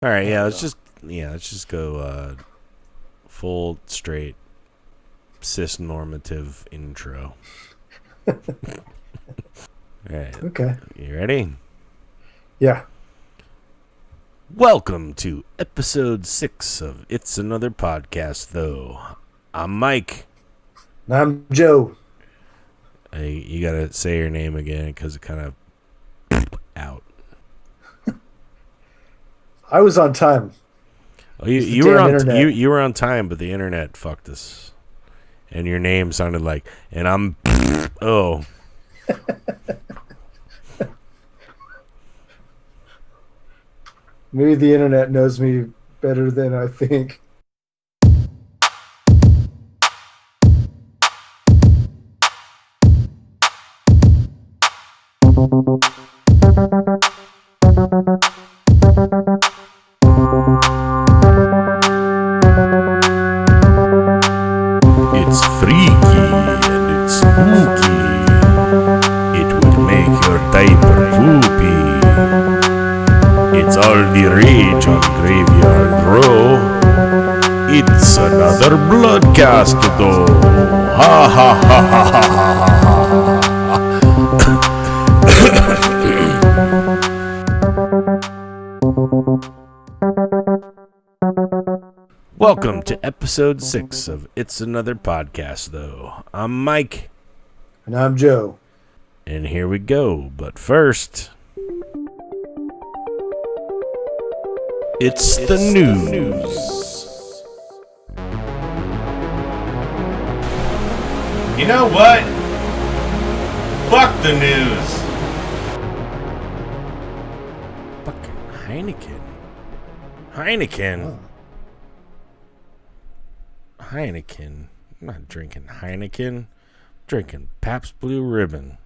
All right, let's just go full straight cis normative intro. All right. Okay. You ready? Yeah. Welcome to episode 6 of It's Another Podcast, though. I'm Mike. And I'm Joe. You gotta say your name again because it kind of out. I was on time. Oh, you were on you were on time, but the internet fucked us, and your name sounded like. And I'm oh. Maybe the internet knows me better than I think. It's freaky and it's spooky. It will make your diaper poopy. It's all the rage on Graveyard Row. It's another bloodcast, though. Ha ha ha ha ha ha. Welcome to episode 6 of It's Another Podcast, though. I'm Mike. And I'm Joe. And here we go. But first, it's the news. You know what? Fuck the news. Fucking Heineken. Oh. Heineken. I'm not drinking Heineken. I'm drinking Pabst Blue Ribbon.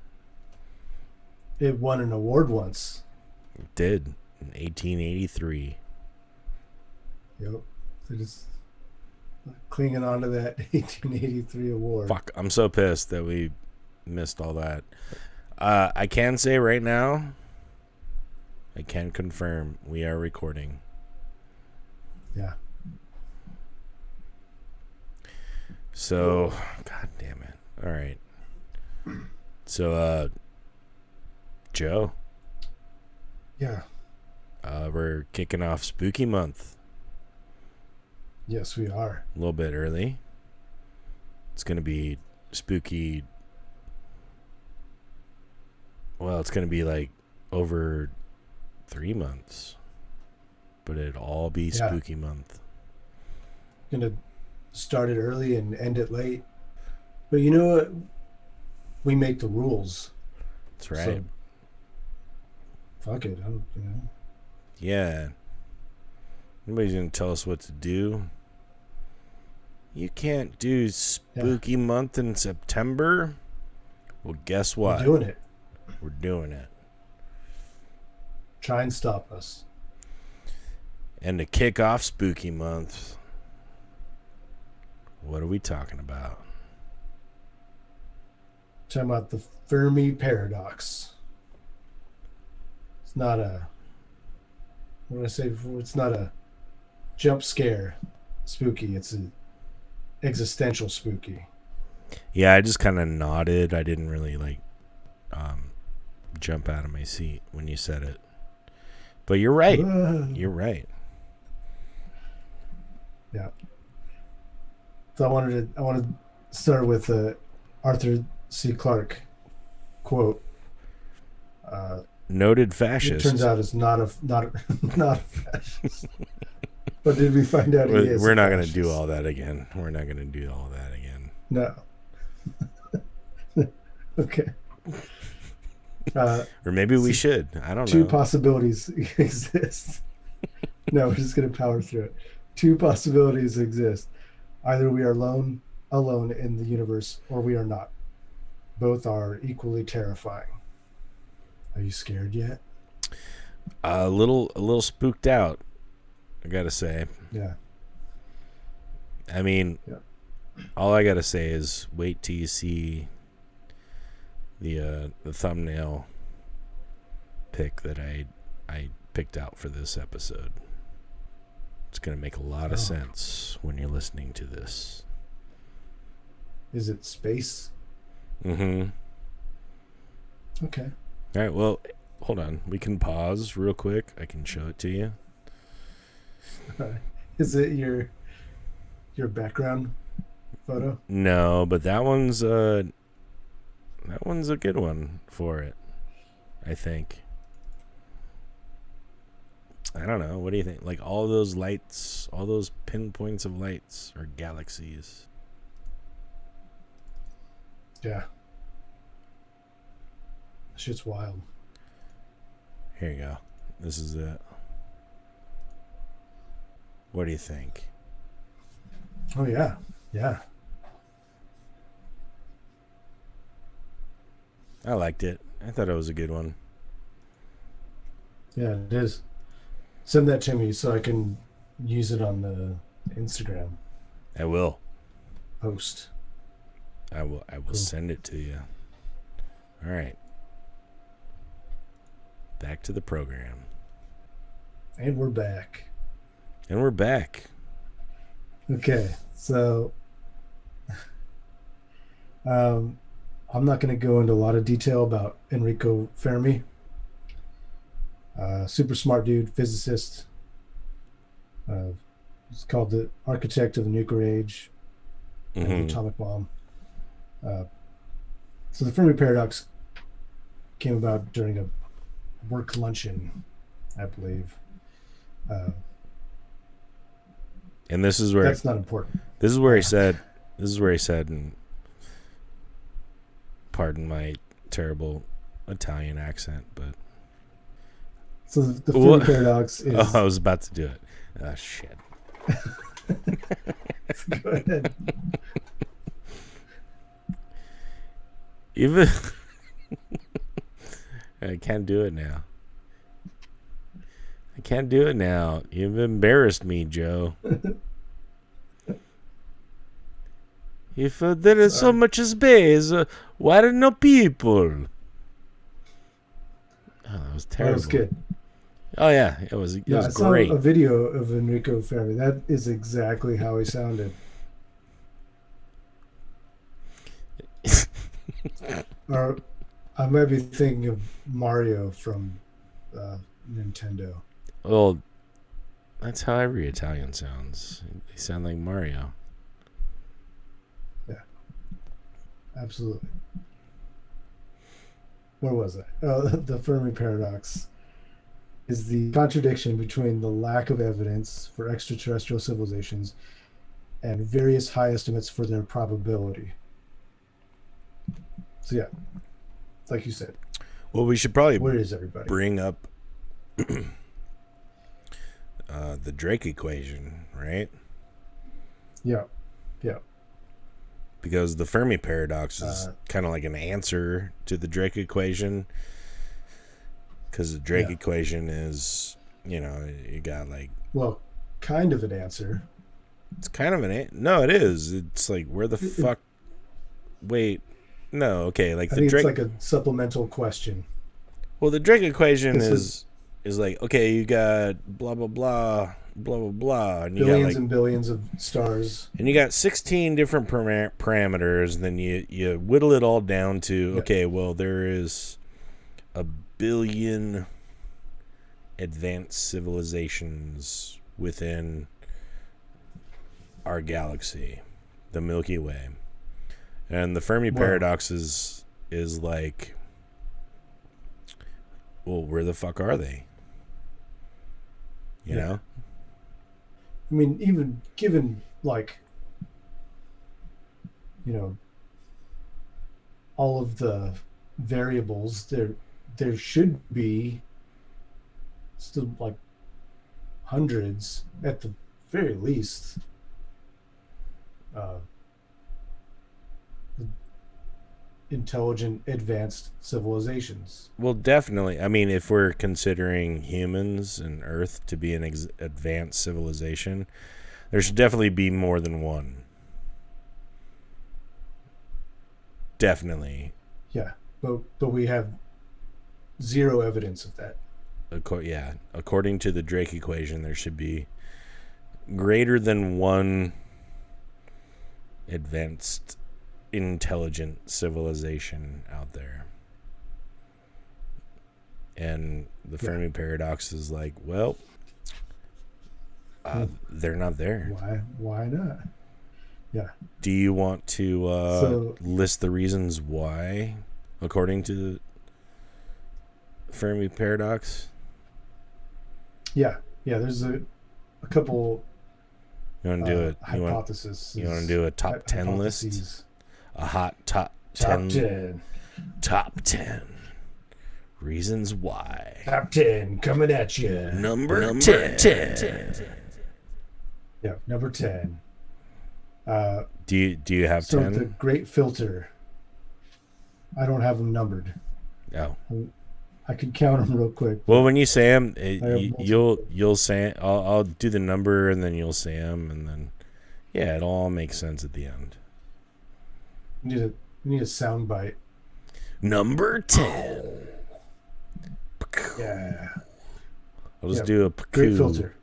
It won an award once. It did in 1883. Yep. So just clinging on to that 1883 award. Fuck, I'm so pissed that we missed all that. I can say right now, I can confirm we are recording. Yeah. So, god damn it. All right. So, Joe. Yeah. We're kicking off Spooky Month. Yes, we are. A little bit early. It's going to be spooky. Well, it's going to be like over 3 months. But it'd all be Spooky Month. Gonna start it early and end it late. But you know what? We make the rules. That's right. So, fuck it. Yeah. Nobody's going to tell us what to do. You can't do Spooky Month in September? Well, guess what? We're doing it. We're doing it. Try and stop us. And to kick off Spooky Month, what are we talking about? Talking about the Fermi Paradox. It's not a... What did I say before? It's not a jump scare spooky. It's an existential spooky. Yeah, I just kind of nodded. I didn't really jump out of my seat when you said it. But you're right. You're right. Yeah. So I wanted to start with Arthur C. Clarke quote. Noted fascist. It turns out it's not a fascist. But did we find out he is? We're not going to do all that again. No. Okay. Or maybe we should. I don't know. Two possibilities exist. No, we're just going to power through it. Two possibilities exist. Either we are alone in the universe, or we are not. Both are equally terrifying. Are you scared yet? A little spooked out, I gotta say. Yeah. I mean, all I gotta say is wait till you see the thumbnail pic that I picked out for this episode. going to make a lot of sense when you're listening to this. Is it space? Mm-hmm. Okay. All right, well, hold on. We can pause real quick. I can show it to you. Is it your background photo? No, but that one's a good one for it, I think. I don't know. What do you think? Like all those lights, all those pinpoints of lights are galaxies. Yeah. Shit's wild. Here you go. This is it. What do you think? Oh, yeah. Yeah. I liked it. I thought it was a good one. Yeah, it is. Send that to me so I can use it on the Instagram I will. post. I will send it to you. All right. Back to the program. And we're back. And we're back. Okay, so I'm not going to go into a lot of detail about Enrico Fermi. Super smart dude, physicist. He's called the architect of the nuclear age and the atomic bomb. So the Fermi Paradox came about during a work luncheon, I believe. And this is where that's not important. This is where he said, and pardon my terrible Italian accent, but so the Fermi Paradox is. Oh, I was about to do it. Oh shit. Go ahead. Even I can't do it now. You've embarrassed me, Joe. If there is so much space, why are no people? Oh, that was terrible. That was good. Oh yeah, it was great. I saw a video of Enrico Fermi. That is exactly how he sounded. Or I might be thinking of Mario from Nintendo. Well, that's how every Italian sounds. They sound like Mario. Yeah, absolutely. Where was I? Oh, the Fermi Paradox is the contradiction between the lack of evidence for extraterrestrial civilizations and various high estimates for their probability. So yeah, like you said. Well, we should probably where is everybody? Bring up the Drake equation, right? Yeah, yeah. Because the Fermi Paradox is kind of like an answer to the Drake equation. Because the Drake equation is, you got like... Well, kind of an answer. It's kind of an... No, it is. It's like, where the fuck... Wait. No, okay. Like I the think Drake... it's like a supplemental question. Well, the Drake equation is like, okay, you got blah, blah, blah, blah, blah, blah. And you billions got like, and billions of stars. And you got 16 different parameters. And then you whittle it all down to, okay, well, there is a billion advanced civilizations within our galaxy, the Milky Way. And the Fermi Paradox is like, well, where the fuck are they? You know? I mean, even given, all of the variables, there should be still, hundreds, at the very least, intelligent, advanced civilizations. Well, definitely. I mean, if we're considering humans and Earth to be an advanced civilization, there should definitely be more than one. Definitely. Yeah, but we have zero evidence of that. According to the Drake equation, there should be greater than one advanced intelligent civilization out there. And the Fermi Paradox is like, well, they're not there. Why not? Yeah. Do you want to list the reasons why, according to the Fermi Paradox? Yeah. There's a couple. You want to do it? Hypothesis. You want to do a top 10 list? A hot top 10. Top 10 reasons why. Top 10 coming at you. Number 10. Yeah, number 10. Do you have 10? The Great Filter. I don't have them numbered. Oh. I could count them real quick. Well, when you say them, you'll say I'll do the number and then you'll say them, and then it all makes sense at the end. We need a sound bite. Number 10. Yeah. I'll just do a Great Filter.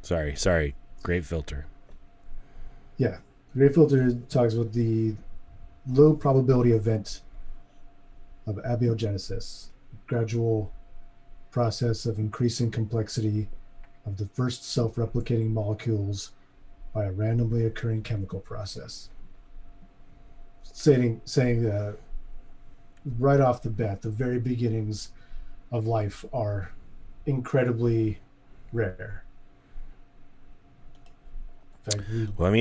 Sorry. Great Filter. Yeah. Great Filter talks about the low probability event of abiogenesis, gradual process of increasing complexity of the first self-replicating molecules by a randomly occurring chemical process. Saying right off the bat, the very beginnings of life are incredibly rare. In fact,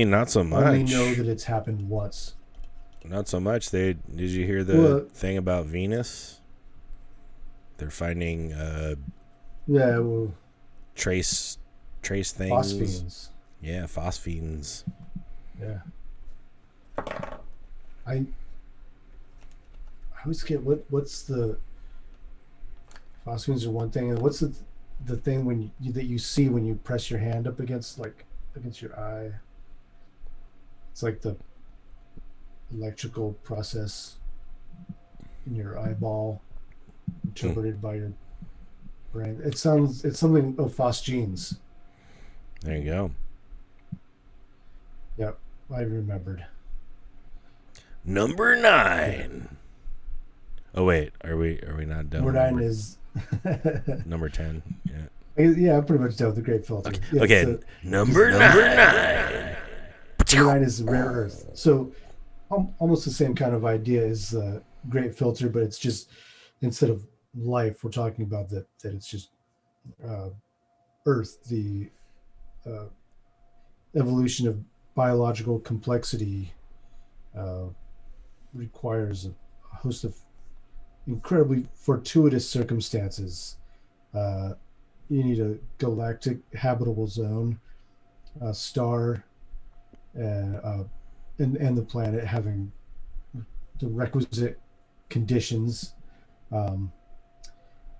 not so much. only know that it's happened once. Not so much. Did you hear the thing about Venus? They're finding trace things. Phosphines. Yeah, phosphines. Yeah. I always get what's the phosphines are one thing, and what's the thing that you see when you press your hand up against your eye? It's like the electrical process in your eyeball interpreted by your brain. It's something of phosgenes. There you go. Yep, I remembered. Number 9. Oh wait, are we not done? Number 9 is number 10. Yeah, I'm pretty much done with the Great Filter. Okay, So number 9. Number 9 is rare earth. So almost the same kind of idea as Great Filter, but it's just instead of life, we're talking about that it's just Earth, the evolution of biological complexity requires a host of incredibly fortuitous circumstances. You need a galactic habitable zone, a star, and the planet having the requisite conditions. A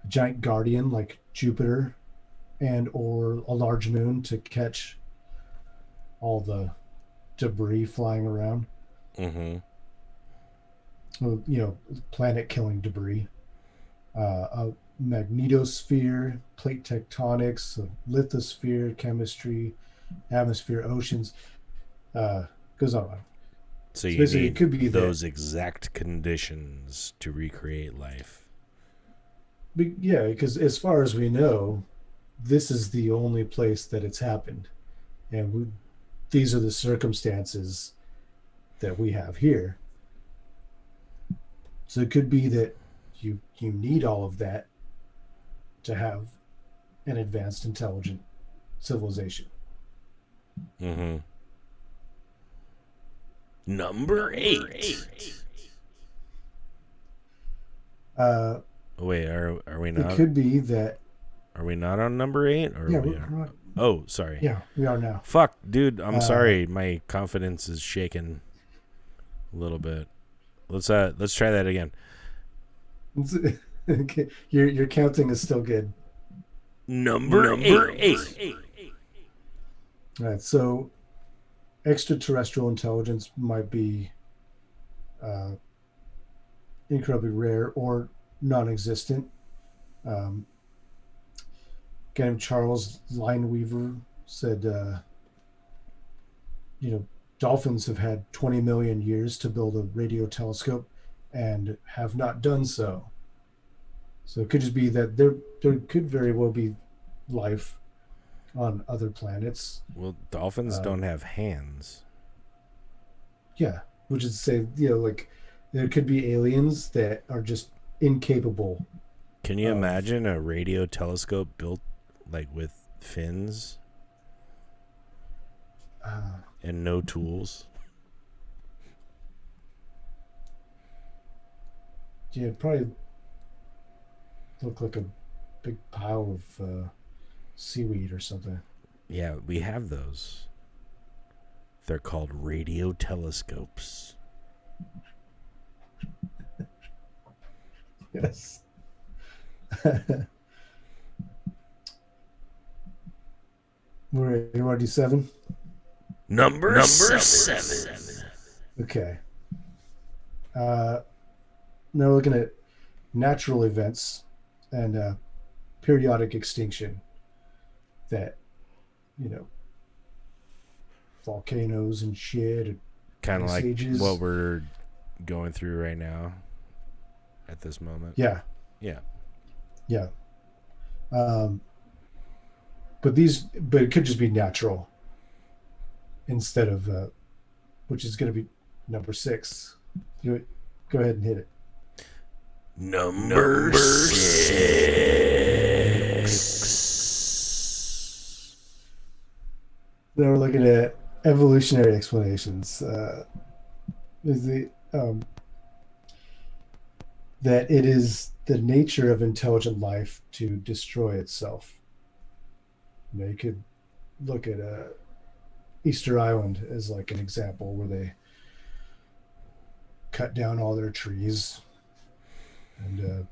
giant guardian like Jupiter, and or a large moon to catch all the debris flying around. Mm-hmm. Planet-killing debris. A magnetosphere, plate tectonics, a lithosphere, chemistry, atmosphere, oceans. Goes on. So you need it could be those exact conditions to recreate life. Yeah, because as far as we know, this is the only place that it's happened, and these are the circumstances that we have here. So it could be that you need all of that to have an advanced, intelligent civilization. Mm-hmm. Number 8. Wait, are we not? It could be that. Are we not on number 8? Or yeah, we're oh, sorry. Yeah, we are now. Fuck, dude, I'm sorry. My confidence is shaken a little bit. Let's try that again. Okay. Your counting is still good. Number 8. All right, so extraterrestrial intelligence might be incredibly rare or non-existent. Guy named Charles Lineweaver said, dolphins have had 20 million years to build a radio telescope and have not done so. So it could just be that there could very well be life on other planets. Well, dolphins Um, don't have hands. yeah, which is to say, like there could be aliens that are just incapable Can you of. imagine a radio telescope built like with fins Uh, and no tools? yeah, it'd probably look like a big pile of seaweed or something. Yeah, we have those. They're called radio telescopes. Yes. You want to do 7? Number seven. Okay. Now we're looking at natural events and periodic extinction that, you know, volcanoes and shit, Kind of ice like ages. what we're going through right now at this moment. Yeah, Yeah. yeah. Um, but it could just be natural instead of, which is going to be number 6. You go ahead and hit it. Number six. Then we're looking at evolutionary explanations. Is that it is the nature of intelligent life to destroy itself. You could look at Easter Island as like an example where they cut down all their trees and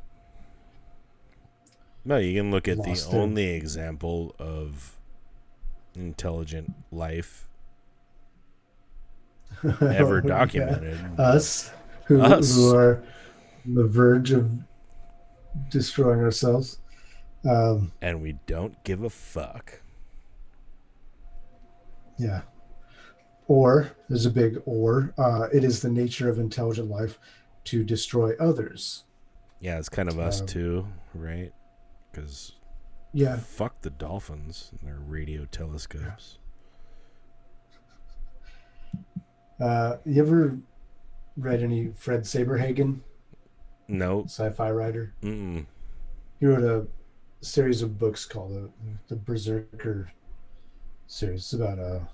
No, you can look at the lost their. only example of intelligent life ever Yeah, documented. us who are on the verge of destroying ourselves. And we don't give a fuck. Yeah. Or there's a big or. It is the nature of intelligent life to destroy others. Yeah, it's kind of us too, right? Because Yeah. fuck the dolphins and their radio telescopes. You ever read any Fred Saberhagen? No. Sci-fi writer. Mm-mm. He wrote a series of books called the Berserker series. It's about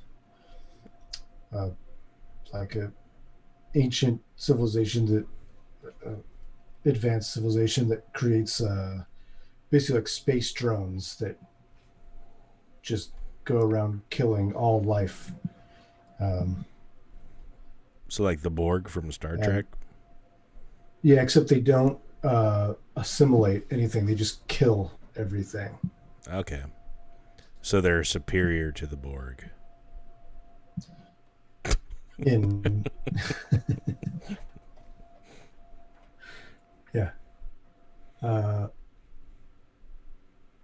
like a ancient civilization that advanced civilization that creates basically like space drones that just go around killing all life. So like the Borg from Star Trek? Yeah, except they don't assimilate anything. They just kill everything. Okay. So they're superior to the Borg. In yeah.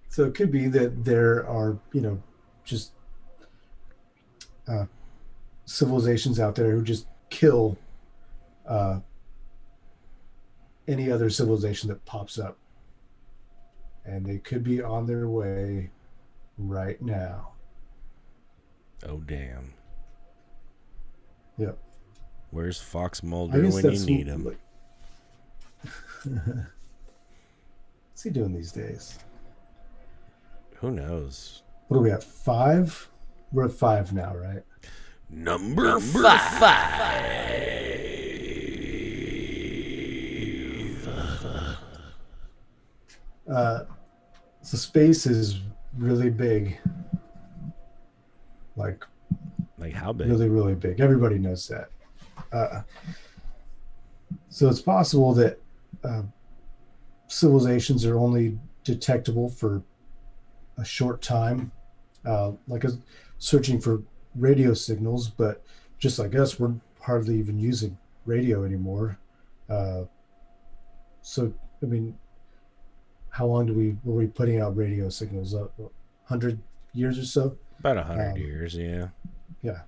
So it could be that there are, just civilizations out there who just kill any other civilization that pops up. And they could be on their way right now. Oh, damn. Yep. Where's Fox Mulder when you need him? Like, what's he doing these days? Who knows? What are we at? 5? We're at 5 now, right? Number five. So space is really big. Like how big? really, really big. Everybody knows that. So it's possible that civilizations are only detectable for a short time, searching for radio signals, but just like us, we're hardly even using radio anymore. So, I mean, how long were we putting out radio signals? 100 years or so? About 100 years, yeah. Yeah,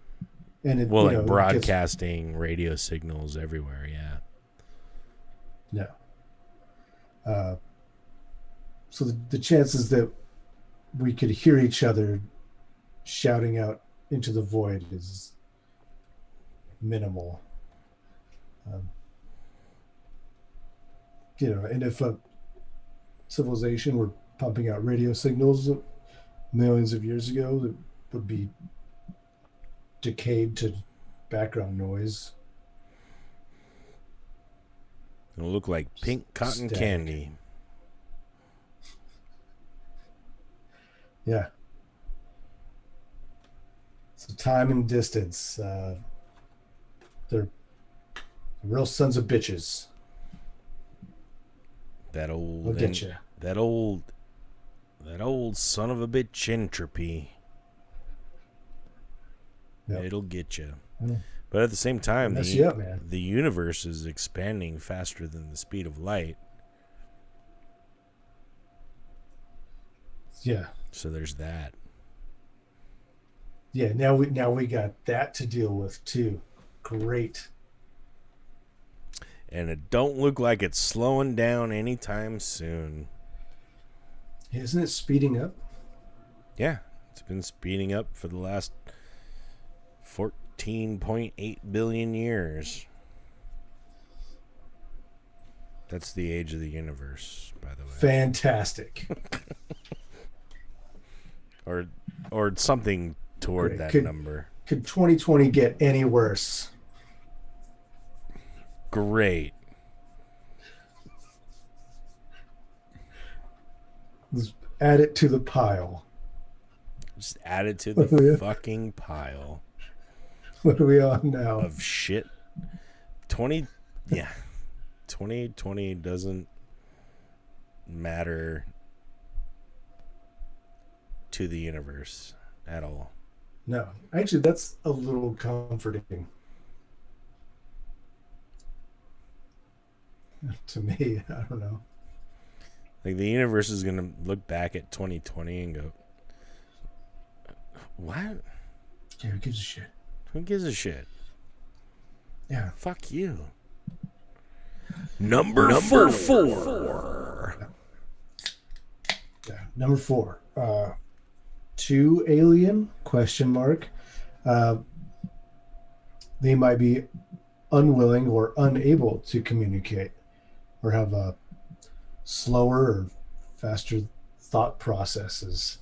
and it Well, you like know broadcasting radio signals everywhere, yeah. No. So the chances that we could hear each other shouting out into the void is minimal. Um, and if a civilization were pumping out radio signals millions of years ago that would be decayed to background noise. It'll look like pink cotton Static. candy. Yeah. So time and distance, they're real sons of bitches. That old, They'll get you. That old son of a bitch entropy. Yep. It'll get you. Mm. But at the same time, Mess you up, man. The universe is expanding faster than the speed of light. Yeah. So there's that. Yeah, now we got that to deal with too. Great. And it don't look like it's slowing down anytime soon. Isn't it speeding up? Yeah, it's been speeding up for the last 14.8 billion years. That's the age of the universe, by the way. Fantastic. or something toward that number. Could 2020 get any worse? Great. Let's add it to the pile. Just add it to the fucking pile. What are we on now? Of shit. 2020 doesn't matter to the universe at all. No, actually, that's a little comforting to me. I don't know. Like, the universe is going to look back at 2020 and go, what? Yeah, who gives a shit? Who gives a shit? Yeah. Fuck you. Number four. Yeah. Number 4. 2 alien ? They might be unwilling or unable to communicate, or have a slower or faster thought processes.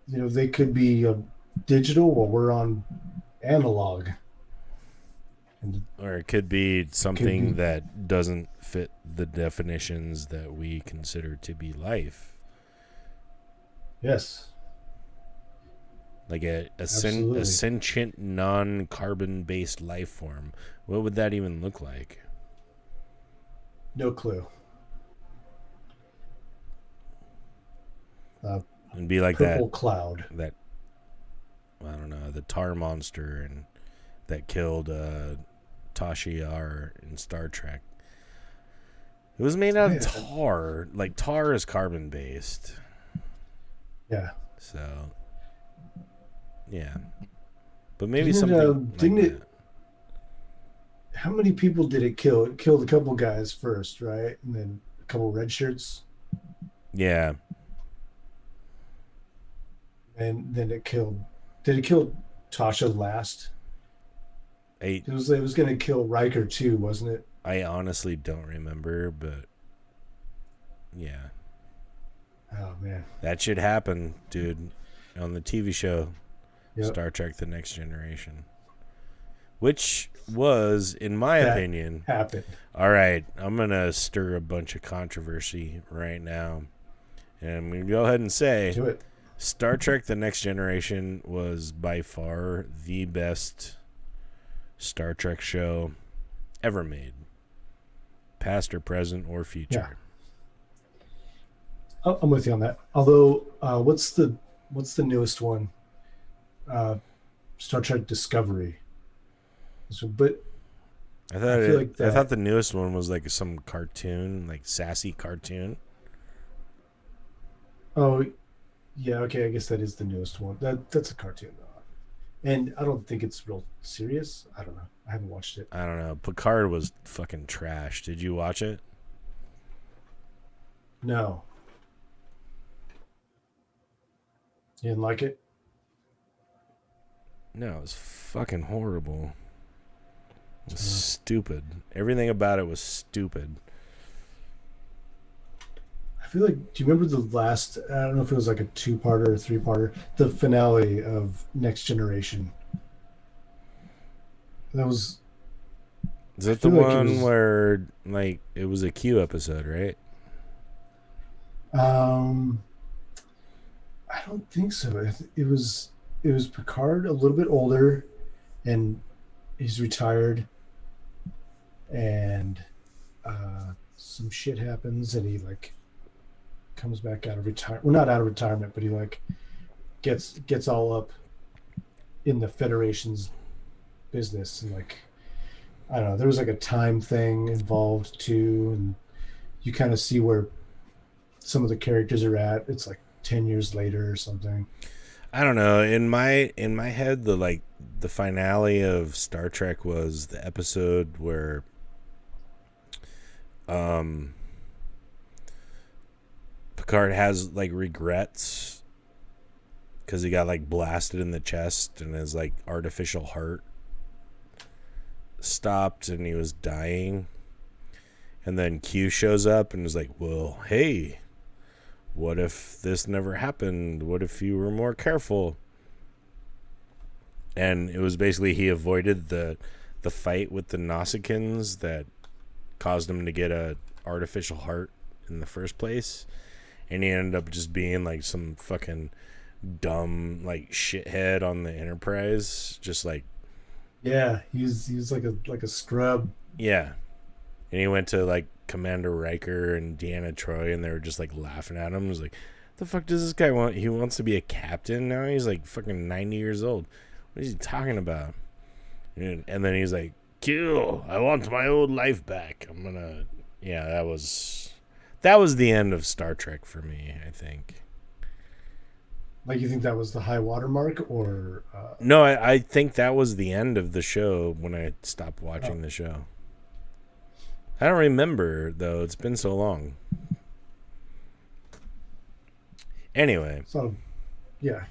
They could be digital while we're on analog. Or it could be something that doesn't fit the definitions that we consider to be life. Yes. Like a sentient, non-carbon based life form. What would that even look like? No clue. It'd be like purple that cloud. That, I don't know, the tar monster and that killed Tasha Yar in Star Trek. It was made out of tar. Like, tar is carbon based. Yeah. So, yeah. But maybe didn't it? How many people did it kill? It killed a couple guys first, right? And then a couple red shirts. Yeah. And then it killed. Did it kill Tasha last? It was going to kill Riker too, wasn't it? I honestly don't remember, but yeah. Oh man, that should happen, dude, on the TV show Star Trek: The Next Generation, which was, in my opinion, happened. All right, I'm gonna stir a bunch of controversy right now, and I'm gonna go ahead and say, do it. Star Trek: The Next Generation was by far the best Star Trek show ever made, past or present or future. Yeah. I'm with you on that. Although, what's the newest one? Star Trek Discovery. So, but I thought the newest one was like some cartoon, like sassy cartoon. Oh, Yeah, okay, I guess that is the newest one. That's a cartoon though, and I don't think it's real serious. I don't know. I haven't watched it. I don't know. Picard was fucking trash. Did you watch it? No, you didn't like it. No, it was fucking horrible. It was Uh, stupid. Everything about it was stupid. I feel like. Do you remember the last? I don't know if it was like a two-parter or three-parter. The finale of Next Generation. That was. Is I that the feel like it one was. where like it was a Q episode, right? Um, I don't think so. It was. It was Picard, a little bit older, and he's retired, and some shit happens, and he like comes back out of retirement. Well, not out of retirement, but he like gets all up in the Federation's business, and like I don't know. There was like a time thing involved too, and you kind of see where some of the characters are at. It's like 10 years later or something. I don't know. In my head, the finale of Star Trek was the episode where um Picard has like regrets because he got like blasted in the chest and his like artificial heart stopped and he was dying. And then Q shows up and is like, well, hey, what if this never happened? What if you were more careful? And it was basically he avoided the fight with the Nausicaans that caused him to get a artificial heart in the first place. And he ended up just being like some fucking dumb like shithead on the Enterprise. Just like, Yeah, he's like a scrub. yeah. And he went to like Commander Riker and Deanna Troi, and they were just like laughing at him. It was like, the fuck does this guy want? He wants to be a captain now. He's like fucking 90 years old. What is he talking about? And then he's like, kill. I want my old life back. I'm gonna. Yeah, that was the end of Star Trek for me, I think. Like you think that was the high water mark, or No, I think that was the end of the show when I stopped oh, watching the show. I don't remember though. It's been so long. Anyway, sort of, yeah.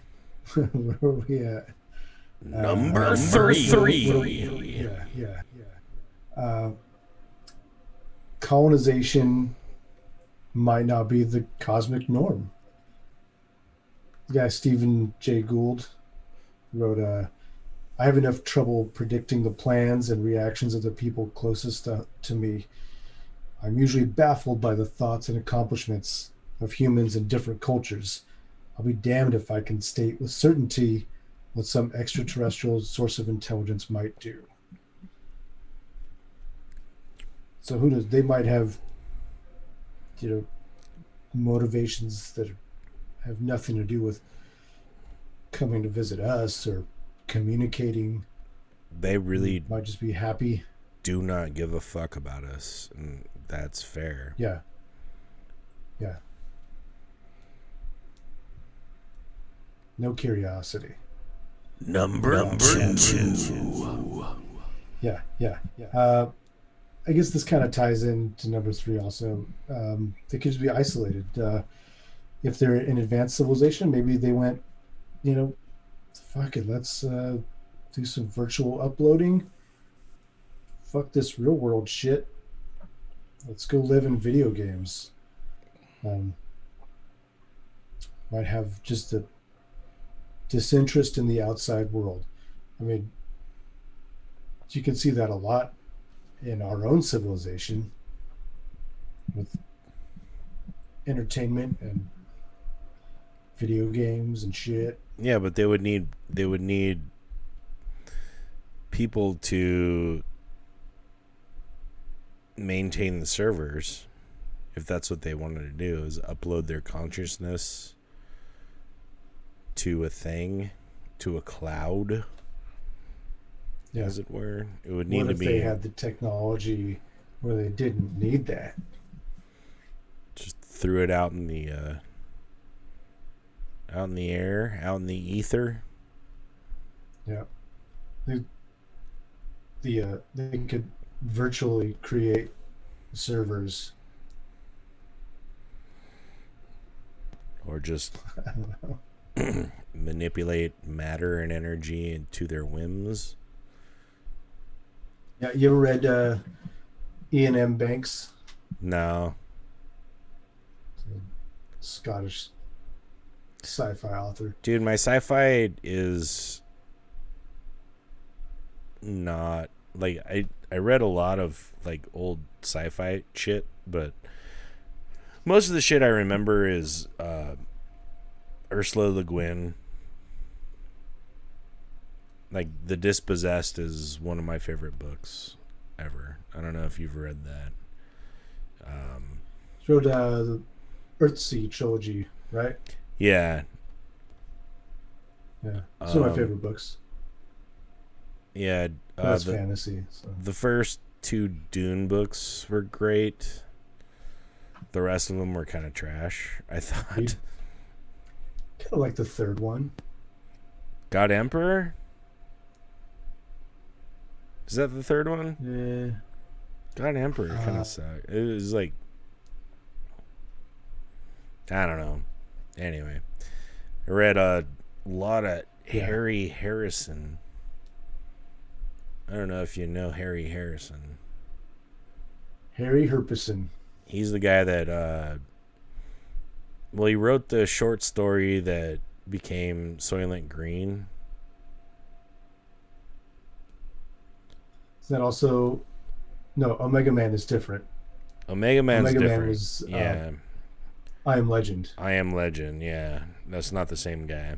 Where are we at? number Three. three. Yeah, yeah, yeah. Colonization might not be the cosmic norm. The guy Stephen Jay Gould wrote, I have enough trouble predicting the plans and reactions of the people closest to me. I'm usually baffled by the thoughts and accomplishments of humans in different cultures. I'll be damned if I can state with certainty what some extraterrestrial source of intelligence might do. So who knows? They might have, you know, motivations that have nothing to do with coming to visit us or communicating. They really Might just be happy. do not give a fuck about us, and that's fair. Yeah, yeah. No curiosity. Number two. Yeah, yeah, yeah. I guess this kind of ties into number three also. They could just be isolated. If they're an advanced civilization, maybe they went, you know, fuck it, let's do some virtual uploading. Fuck this real world shit. Let's go live in video games. Um, might have just a disinterest in the outside world. I mean, you can see that a lot in our own civilization with entertainment and video games and shit. Yeah, but they would need people to maintain the servers if that's what they wanted to do, is upload their consciousness to a thing, to a cloud, Yeah. as it were. It would need What to if be they had the technology where they didn't need that? just threw it out in the out in the air, out in the ether. Yeah. They could virtually create servers. Or just I don't know. manipulate matter and energy into their whims. Yeah, you ever read Ian M. Banks? No. Scottish sci-fi author. Dude, my sci-fi is not like I read a lot of like old sci-fi shit, but most of the shit I remember is Ursula Le Guin. Like The Dispossessed is one of my favorite books ever. I don't know if you've read that. She wrote the Earthsea trilogy, right? Yeah. Yeah, it's one of my favorite books. Yeah. That's fantasy. So. The first two Dune books were great. The rest of them were kind of trash, I thought. Kind of like the third one. God Emperor? Is that the third one? Yeah. God Emperor kind of sucked. It was like, I don't know. Anyway, I read a lot of Harry Harrison. I don't know if you know Harry Harrison. Harry Herpison. He's the guy that, well, he wrote the short story that became Soylent Green. Is that also... No, Omega Man is different. Omega Man's Omega different. Man was, yeah. I Am Legend. I Am Legend, yeah. That's not the same guy.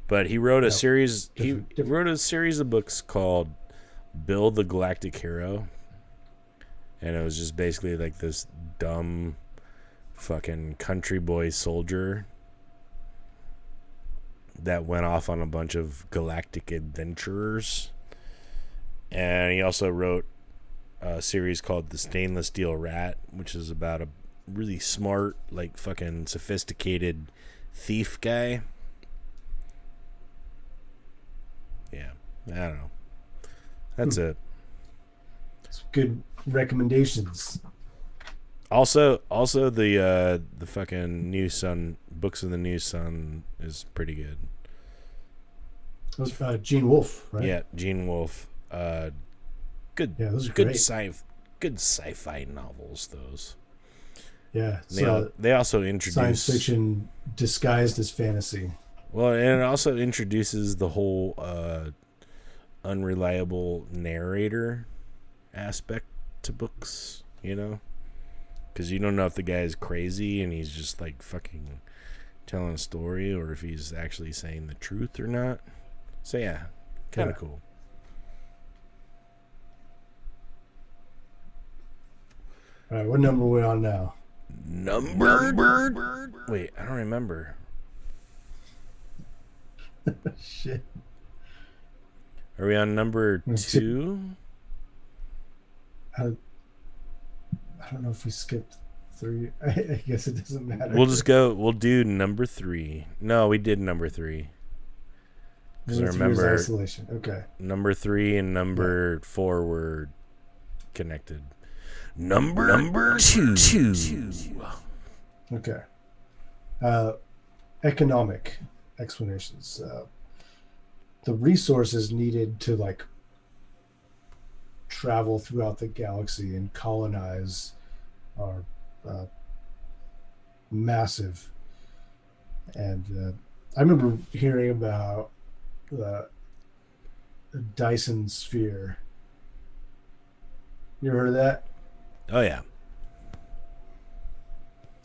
But he wrote a series... He wrote a series of books called Bill the Galactic Hero. And it was just basically like this dumb fucking country boy soldier that went off on a bunch of galactic adventurers. And he also wrote a series called The Stainless Steel Rat, which is about a really smart, like fucking sophisticated thief guy. Yeah, I don't know. That's it. It's good recommendations. Also the fucking New Sun books of the New Sun is pretty good. That was Gene Wolfe, right? Yeah, Gene Wolfe. Good. Yeah, those are good great. Good sci-fi novels. Those. Yeah, They also introduce science fiction disguised as fantasy. Well, and it also introduces the whole unreliable narrator aspect to books, you know? Because you don't know if the guy is crazy and he's just like fucking telling a story or if he's actually saying the truth or not. So yeah, kind of cool. All right, what number are we on now? Number? Wait, I don't remember. Shit. Are we on number 2? I don't know if we skipped 3. I guess it doesn't matter. We'll do number 3. No, we did number 3. Because I remember isolation. Okay. Number 3 and number 4 were connected. Number 2. Okay. Economic explanations. The resources needed to like travel throughout the galaxy and colonize are massive. And I remember hearing about the Dyson sphere. You ever heard of that? Oh, yeah.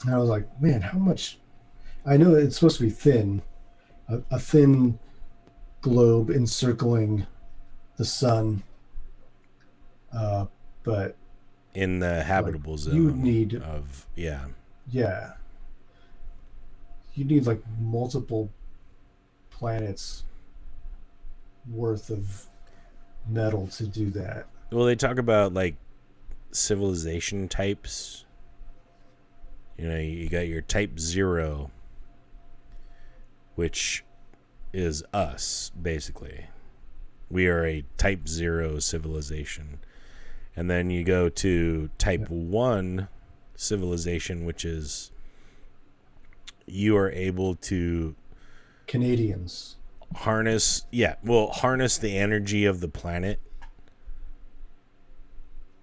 And I was like, man, how much? I know it's supposed to be thin, a thin globe encircling the sun, but in the habitable zone you need of you need like multiple planets worth of metal to do that. Well, they talk about like civilization types. You know, you got your type 0, which is us, basically. We are a type 0 civilization. And then you go to type 1 civilization, which is you are able to Canadians harness the energy of the planet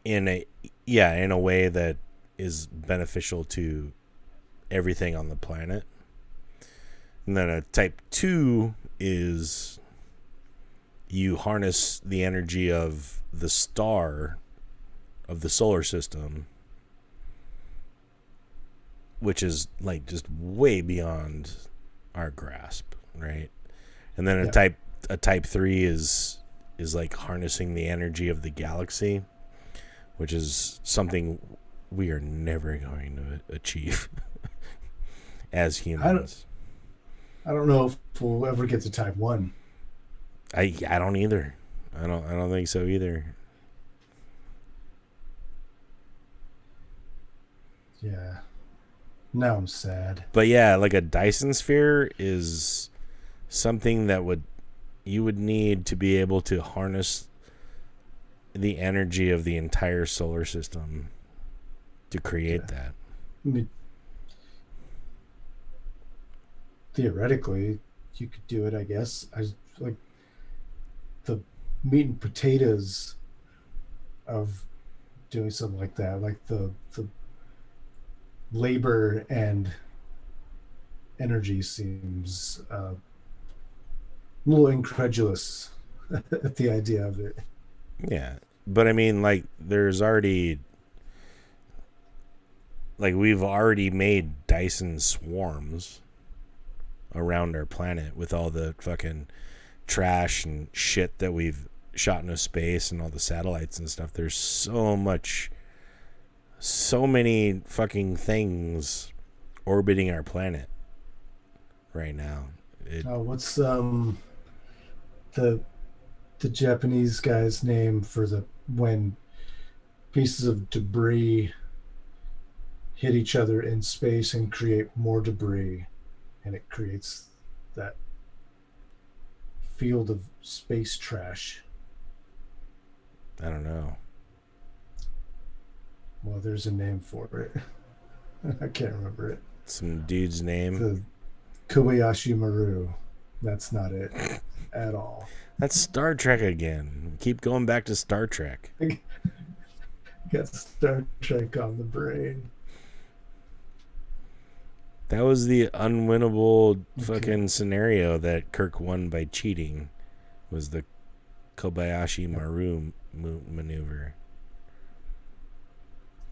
in a way that is beneficial to everything on the planet. And then a type 2 is you harness the energy of the star of the solar system, which is like just way beyond our grasp, right? And then a type 3 is like harnessing the energy of the galaxy, which is something we are never going to achieve as humans. I don't know if we'll ever get to type 1. I don't either. I don't think so either. Yeah. Now I'm sad. But yeah, like a Dyson sphere is something that you would need to be able to harness the energy of the entire solar system to create that. I mean, theoretically, you could do it, I guess. I like the meat and potatoes of doing something like that, like the labor and energy seems a little incredulous at the idea of it. Yeah, but I mean, like, there's already, like, we've already made Dyson swarms around our planet with all the fucking trash and shit that we've shot into space and all the satellites and stuff. There's so many fucking things orbiting our planet right now. What's the Japanese guy's name for when pieces of debris hit each other in space and create more debris, and it creates that field of space trash? I don't know. Well, there's a name for it. I can't remember it. Some dude's name. The Kobayashi Maru. That's not it at all. That's Star Trek again. Keep going back to Star Trek. Got Star Trek on the brain. That was the unwinnable fucking scenario that Kirk won by cheating. Was the Kobayashi Maru maneuver.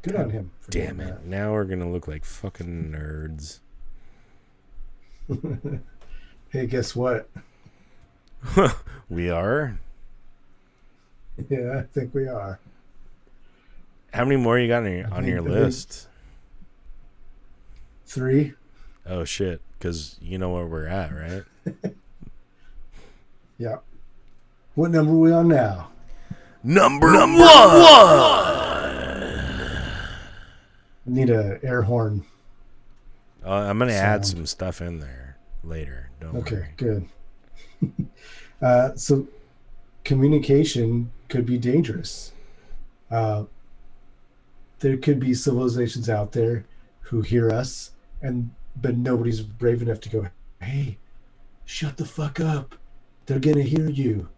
Good on him. Damn it. That. Now we're going to look like fucking nerds. Hey, guess what? We are? Yeah, I think we are. How many more you got on your list? 3. Oh, shit. Because you know where we're at, right? Yeah. What number are we on now? Number one! Need a air horn. I'm going to add some stuff in there later. Don't worry. Okay, good. So communication could be dangerous. There could be civilizations out there who hear us, but nobody's brave enough to go, hey, shut the fuck up. They're going to hear you.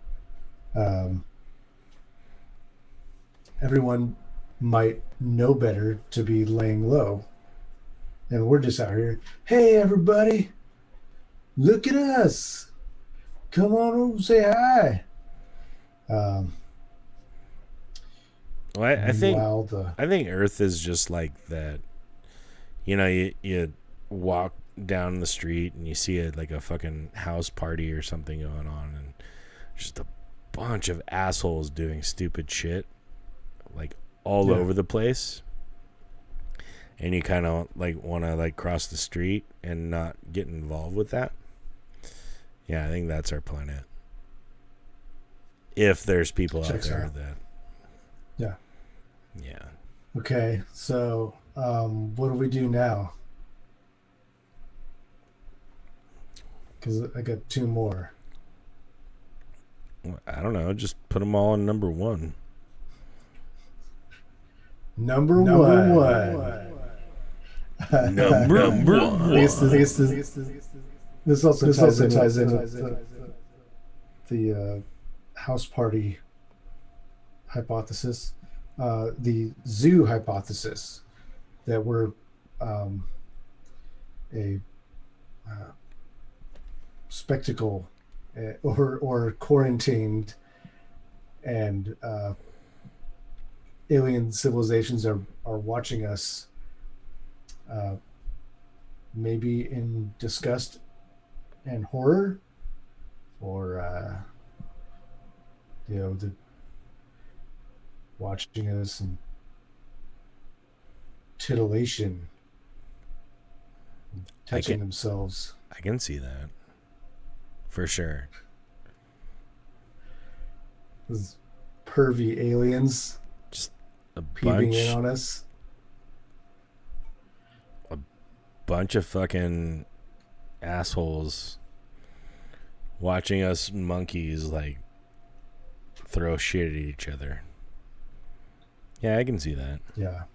Everyone might know better to be laying low. And we're just out here, hey, everybody, look at us. Come on over, say hi. Well, I think Earth is just like that. You know, you walk down the street and you see a fucking house party or something going on, and just a bunch of assholes doing stupid shit, like all over the place. And you kind of want to cross the street and not get involved with that. Yeah, I think that's our planet. If there's people out there that. Yeah. Yeah. Okay, so what do we do now? because I got two more. I don't know. Just put them all in number one. Number one. Number I guess one. this also ties in with the house party hypothesis, the zoo hypothesis that we're um, a spectacle or quarantined, and alien civilizations are watching us, uh, maybe in disgust and horror, or the watching us and titillation, I touching themselves. can see that. For sure. Those pervy aliens Just a peeping in on us. bunch of fucking assholes watching us monkeys like throw shit at each other. Yeah, I can see that. Yeah.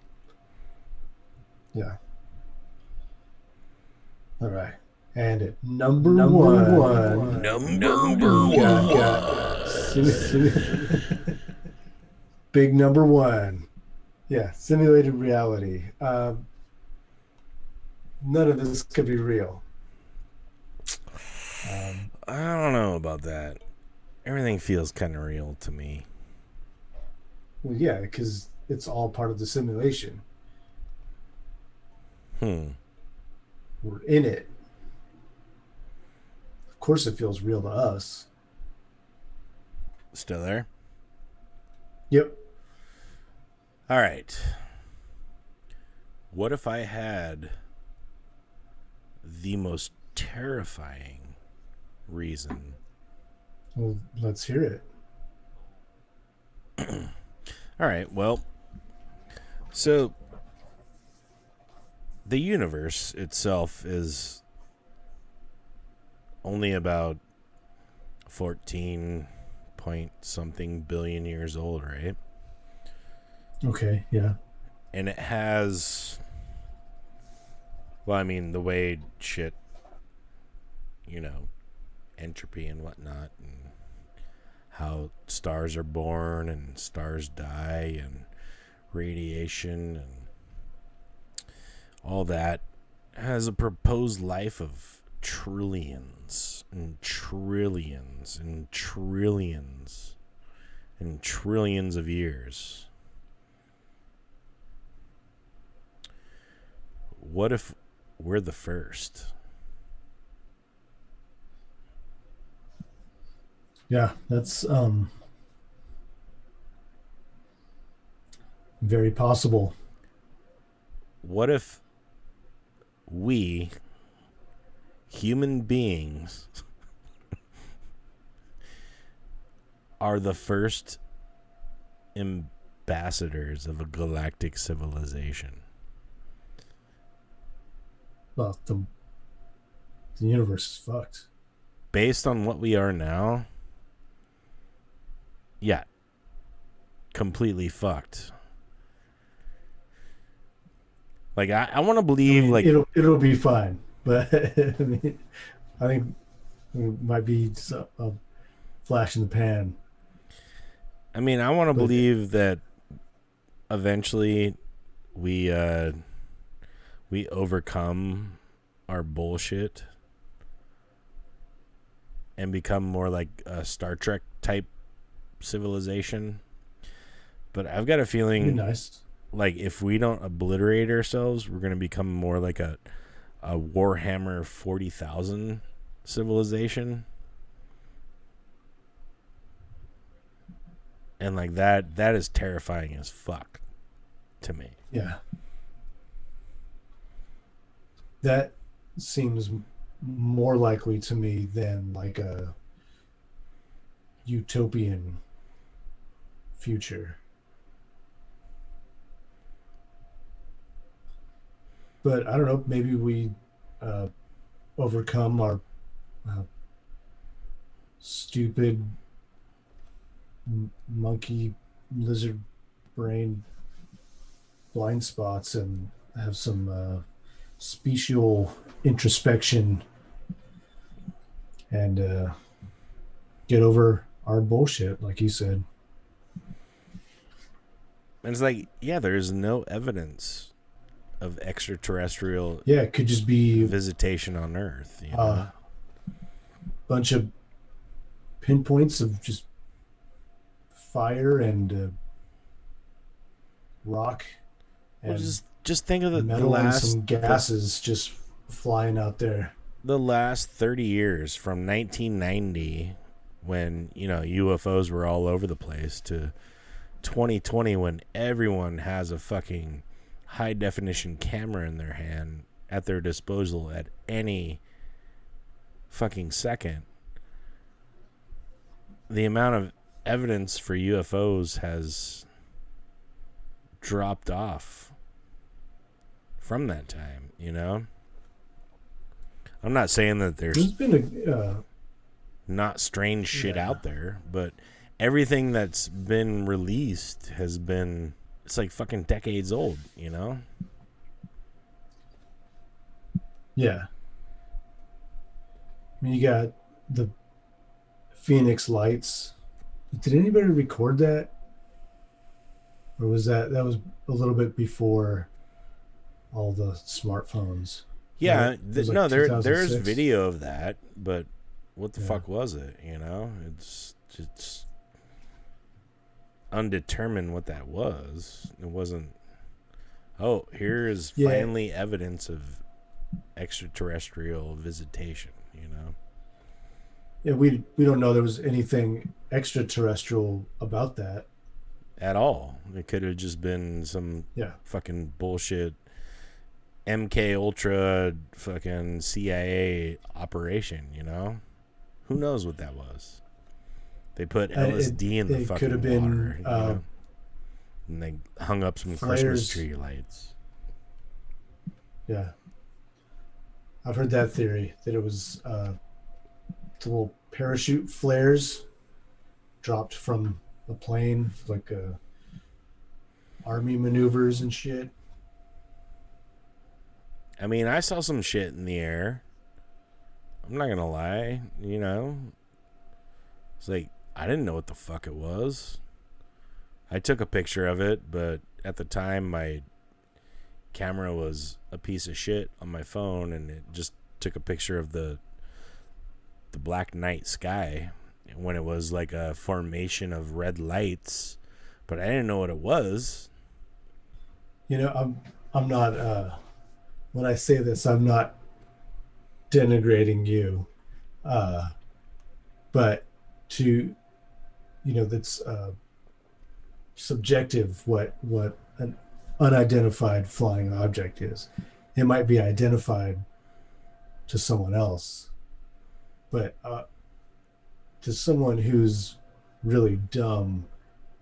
All right. And at number one. Number Big number one. Yeah, simulated reality. None of this could be real. I don't know about that. Everything feels kind of real to me. Well, yeah, because it's all part of the simulation. We're in it. Of course, it feels real to us. Still there? Yep. All right. What if I had the most terrifying reason? Well, let's hear it. All right. Well, so the universe itself is only about 14 point something billion years old, right? Okay, yeah. And it has, well, I mean, the way shit, entropy and whatnot, and how stars are born and stars die, and radiation and all that, has a proposed life of trillions and trillions and trillions and trillions of years. What if we're the first? Yeah, that's very possible. What if we, human beings, are the first ambassadors of a galactic civilization? Well, the universe is fucked. Based on what we are now, yeah, completely fucked. Like, I want to believe, like, it'll be fine, but I think it might be a flash in the pan. I mean, I want to believe that eventually we overcome our bullshit and become more like a Star Trek type civilization. But I've got a feeling, nice, like, if we don't obliterate ourselves, we're going to become more like a Warhammer 40,000 civilization. And like that is terrifying as fuck to me. Yeah. That seems more likely to me than like a utopian future. But I don't know, maybe we overcome our uh, stupid monkey lizard brain blind spots and have some special introspection and get over our bullshit, like you said. And it's like, yeah, there's no evidence of extraterrestrial Yeah, it could just be visitation on Earth, you a know? bunch of pinpoints of just fire and rock Well, and just think of the metal and last some gases just flying out there. the last 30 years from 1990 when, you know, UFOs were all over the place to 2020 when everyone has a fucking high definition camera in their hand at their disposal at any fucking second. The amount of evidence for UFOs has dropped off from that time, you know? I'm not saying that there's been not strange shit out there, but everything that's been released has been, it's like fucking decades old, you know? yeah. I mean, you got the Phoenix lights. Did anybody record that? Or was that was a little bit before all the smartphones? Yeah, Right? It was no, like there's 2006. video of that, but what the Yeah. fuck was it, you know? It's undetermined what that was. It wasn't, oh, here is Yeah. finally evidence of extraterrestrial visitation, you know? Yeah, we don't know there was anything extraterrestrial about that. At all. It could have just been some Yeah. fucking bullshit MK Ultra fucking CIA operation, you know? Who knows what that was? They put LSD in the it fucking could have been, water, you know? And they hung up some Christmas flares. tree lights. Yeah. I've heard that theory that it was the little parachute flares dropped from a plane, like army maneuvers and shit. I mean, I saw some shit in the air. I'm not gonna lie, you know? It's like, I didn't know what the fuck it was. I took a picture of it, but at the time my camera was a piece of shit on my phone, and it just took a picture of the black night sky when it was like a formation of red lights, but I didn't know what it was. You know, I'm not when I say this, I'm not denigrating you. But to that's subjective what an unidentified flying object is. It might be identified to someone else, but to someone who's really dumb,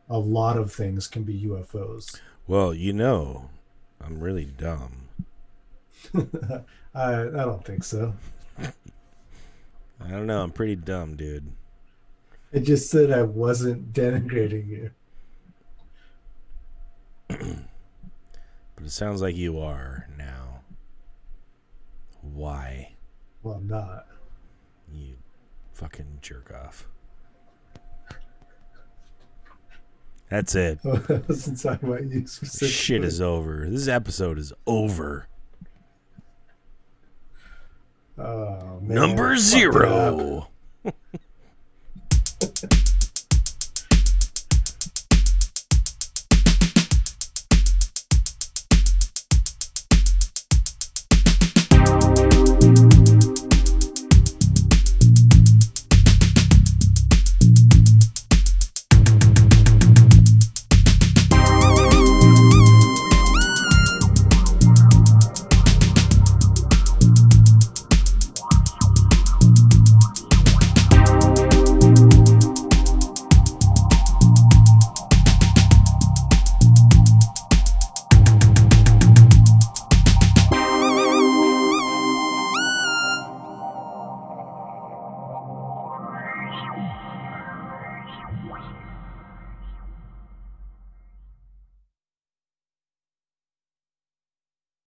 a lot of things can be UFOs. Well, you know, I'm really dumb. I don't think so. I don't know, I'm pretty dumb, dude. I just said I wasn't denigrating you. But it sounds like you are now. Why? Well, I'm not. You fucking jerk off. That's it. I wasn't talking about you specifically. Shit is over. This episode is over. Oh, man. Number Fuck 0.